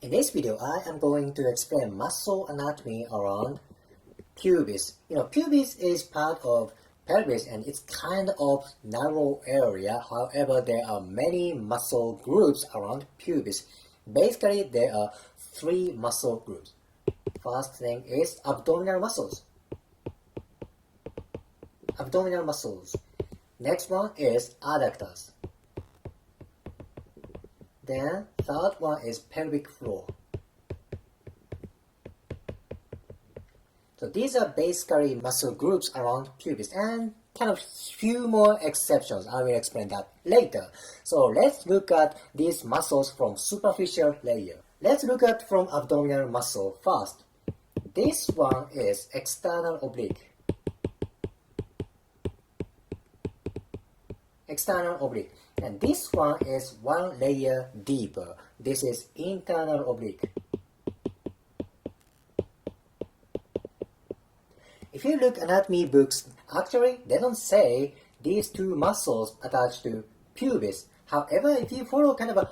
In this video, I am going to explain muscle anatomy around pubis. Pubis is part of pelvis and it's kind of narrow area. However, there are many muscle groups around pubis. Basically, there are three muscle groups. First thing is abdominal muscles. Abdominal muscles. Next one is adductors. Then third one is pelvic floor. So these are basically muscle groups around pubis and kind of few more exceptions. I will explain that later. So let's look at these muscles from superficial layer. Let's look at from abdominal muscle first. This one is external oblique. External oblique. And this one is one layer deeper. This is internal oblique. If you look anatomy books, actually they don't say these two muscles attached to pubis. However, if you follow kind of a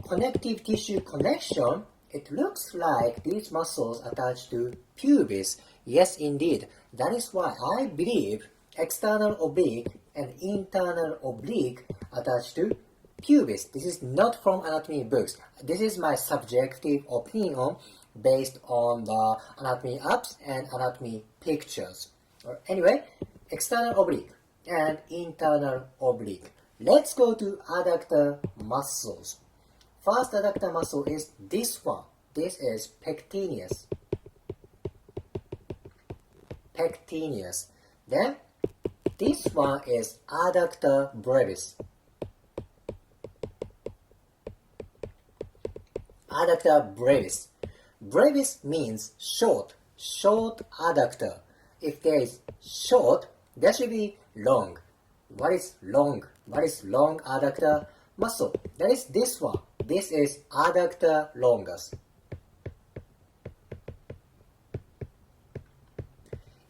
connective tissue connection, it looks like these muscles attached to pubis. Yes, indeed. That is why I believe external oblique and internal oblique attached to pubis. This is not from anatomy books. This is my subjective opinion based on the anatomy apps and anatomy pictures. Anyway, external oblique and internal oblique. Let's go to adductor muscles. First adductor muscle is this one. This is pectineus. Pectineus. Then this one is adductor brevis. Adductor brevis. Brevis means short, short adductor. If there is short, there should be long. What is long? What is long adductor muscle? That is this one. This is adductor longus.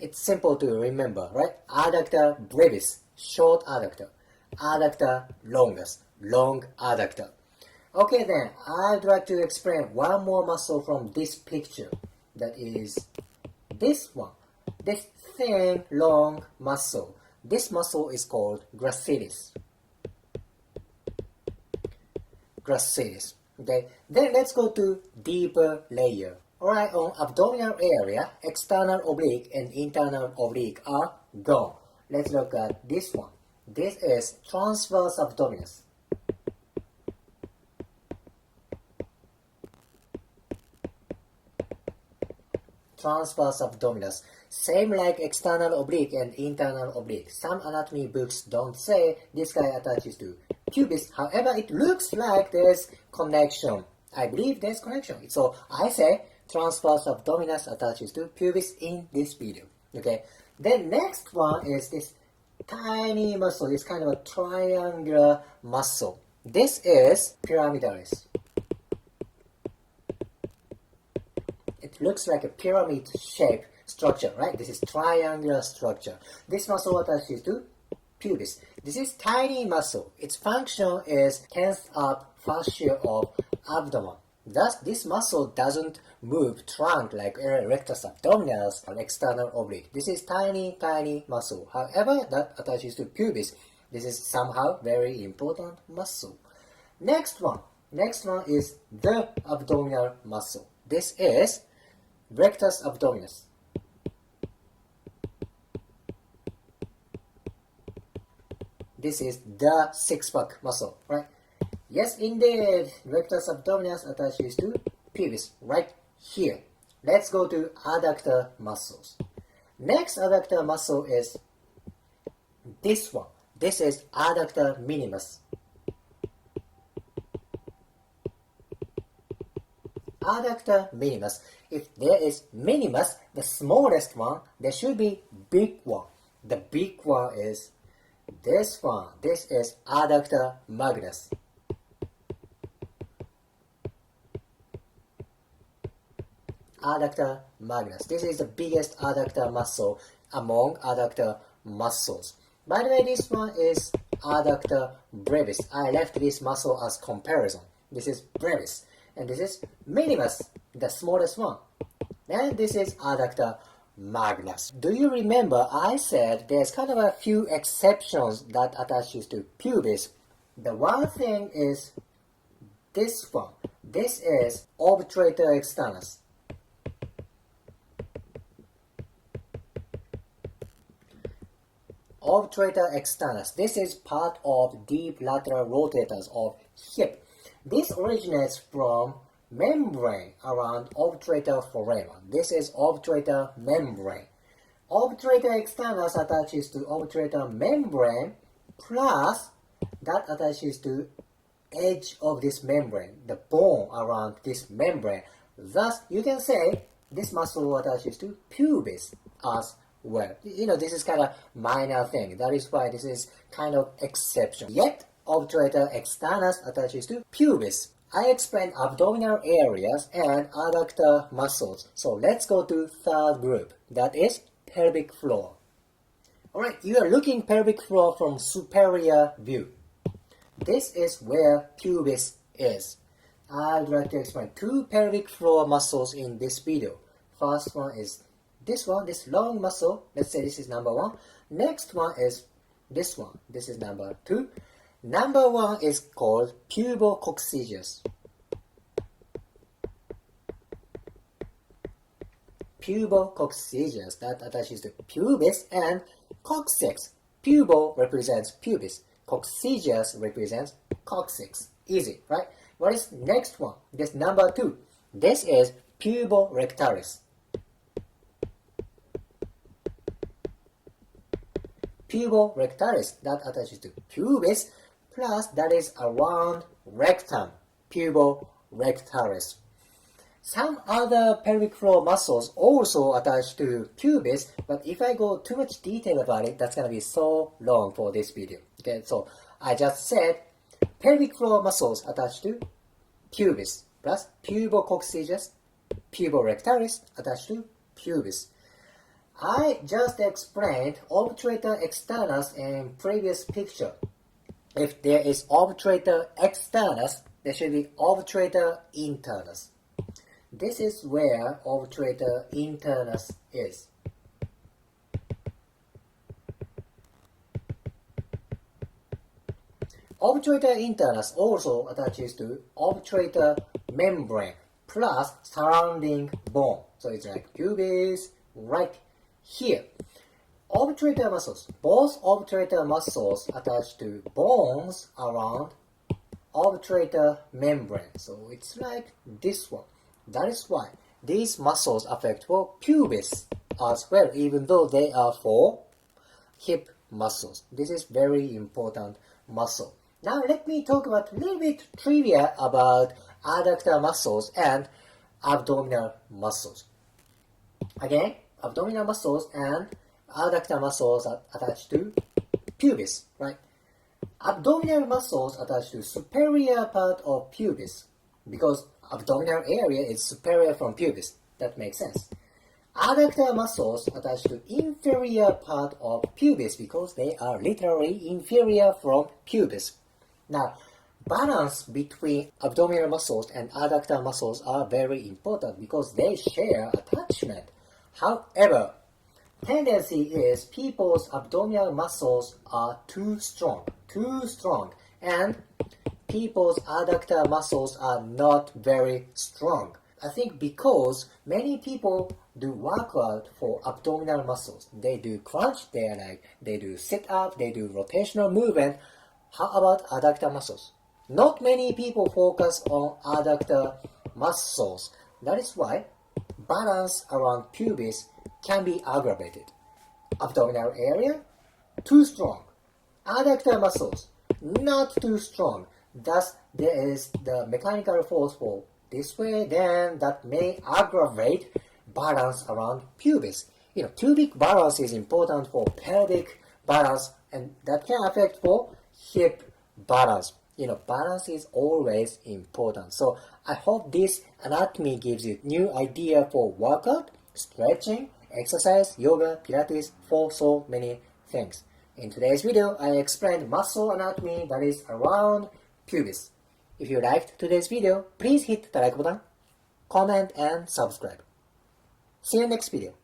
It's simple to remember, right? Adductor brevis, short adductor. Adductor longus, long adductor. Okay then, I'd like to explain one more muscle from this picture. That is this one. This thin, long muscle. This muscle is called gracilis. Gracilis. Okay, then let's go to deeper layer. Alright, on abdominal area, external oblique and internal oblique are gone. Let's look at this one. This is transverse abdominis. Transverse abdominis. Same like external oblique and internal oblique. Some anatomy books don't say this guy attaches to pubis. However, it looks like there's connection. I believe there's connection. So I say transverse abdominis attaches to pubis in this video. Okay. Then next one is this tiny muscle. It's kind of a triangular muscle. This is pyramidalis. It looks like a pyramid shape structure, right? This is triangular structure. This muscle attaches to pubis. This is tiny muscle. Its function is tense up fascia of abdomen. Thus, this muscle doesn't move trunk like rectus abdominis or external oblique. This is tiny, tiny muscle. However, that attaches to pubis. This is somehow very important muscle. Next one is the abdominal muscle. This is rectus abdominis. This is the six-pack muscle, right? Yes, indeed, rectus abdominis attaches to pubis, right here. Let's go to adductor muscles. Next adductor muscle is this one. This is adductor minimus. Adductor minimus. If there is minimus, the smallest one, there should be big one. The big one is this one. This is adductor magnus. Adductor magnus. This is the biggest adductor muscle among adductor muscles. By the way, this one is adductor brevis. I left this muscle as comparison. This is brevis. and this is minimus, the smallest one. And this is adductor magnus. Do you remember I said there's kind of a few exceptions that attaches to pubis? The one thing is this one. This is obturator externus. Obturator externus. This is part of deep lateral rotators of hip. This originates from membrane around obturator foramen. This is obturator membrane. Obturator externus attaches to obturator membrane, plus that attaches to edge of this membrane, the bone around this membrane. Thus, you can say this muscle attaches to pubis as well. This is kind of minor thing. That is why this is kind of exception. Yet, obturator externus attaches to pubis. I explained abdominal areas and adductor muscles. So let's go to third group. That is pelvic floor. Alright, you are looking pelvic floor from superior view. This is where pubis is. I'd like to explain two pelvic floor muscles in this video. First one is this one, this long muscle. Let's say this is number 1. Next one is this one. This is number 2. Number 1 is called pubococcygeus. Pubococcygeus, that attaches to pubis, and coccyx. Pubo represents pubis. Coccygeus represents coccyx. Easy, right? What is next one? This number 2. This is puborectalis. Puborectalis, that attaches to pubis, plus that is around rectum, puborectalis. Some other pelvic floor muscles also attach to pubis, but if I go too much detail about it, that's going to be so long for this video. Okay, so I just said pelvic floor muscles attached to pubis, plus pubococcygeus, puborectalis attached to pubis. I just explained obturator externus in previous picture. If there is obturator externus, there should be obturator internus. This is where obturator internus is. Obturator internus also attaches to obturator membrane plus surrounding bone. So it's like pubis right here. Obturator muscles. Both obturator muscles attach to bones around obturator membrane. So it's like this one. That is why these muscles affect for pubis as well, even though they are for hip muscles. This is very important muscle. Now let me talk about a little bit trivia about adductor muscles and abdominal muscles. Again, abdominal muscles and adductor muscles are attached to pubis, right? Abdominal muscles attached to superior part of pubis because abdominal area is superior from pubis. That makes sense. Adductor muscles attached to inferior part of pubis because they are literally inferior from pubis. Now, balance between abdominal muscles and adductor muscles are very important because they share attachment. However, tendency is people's abdominal muscles are too strong, and people's adductor muscles are not very strong. I think because many people do workout for abdominal muscles. They do crunch, they do sit-up, they do rotational movement. How about adductor muscles? Not many people focus on adductor muscles. That is why balance around pubis can be aggravated. Abdominal area, too strong. Adductor muscles, not too strong. Thus, there is the mechanical force for this way, then that may aggravate balance around pubis. Pubic balance is important for pelvic balance, and that can affect for hip balance. Balance is always important. So I hope this anatomy gives you new idea for workout, stretching, exercise, yoga, pilates, for so many things. In today's video, I explained muscle anatomy that is around pubis. If you liked today's video, please hit the like button, comment and subscribe. See you next video.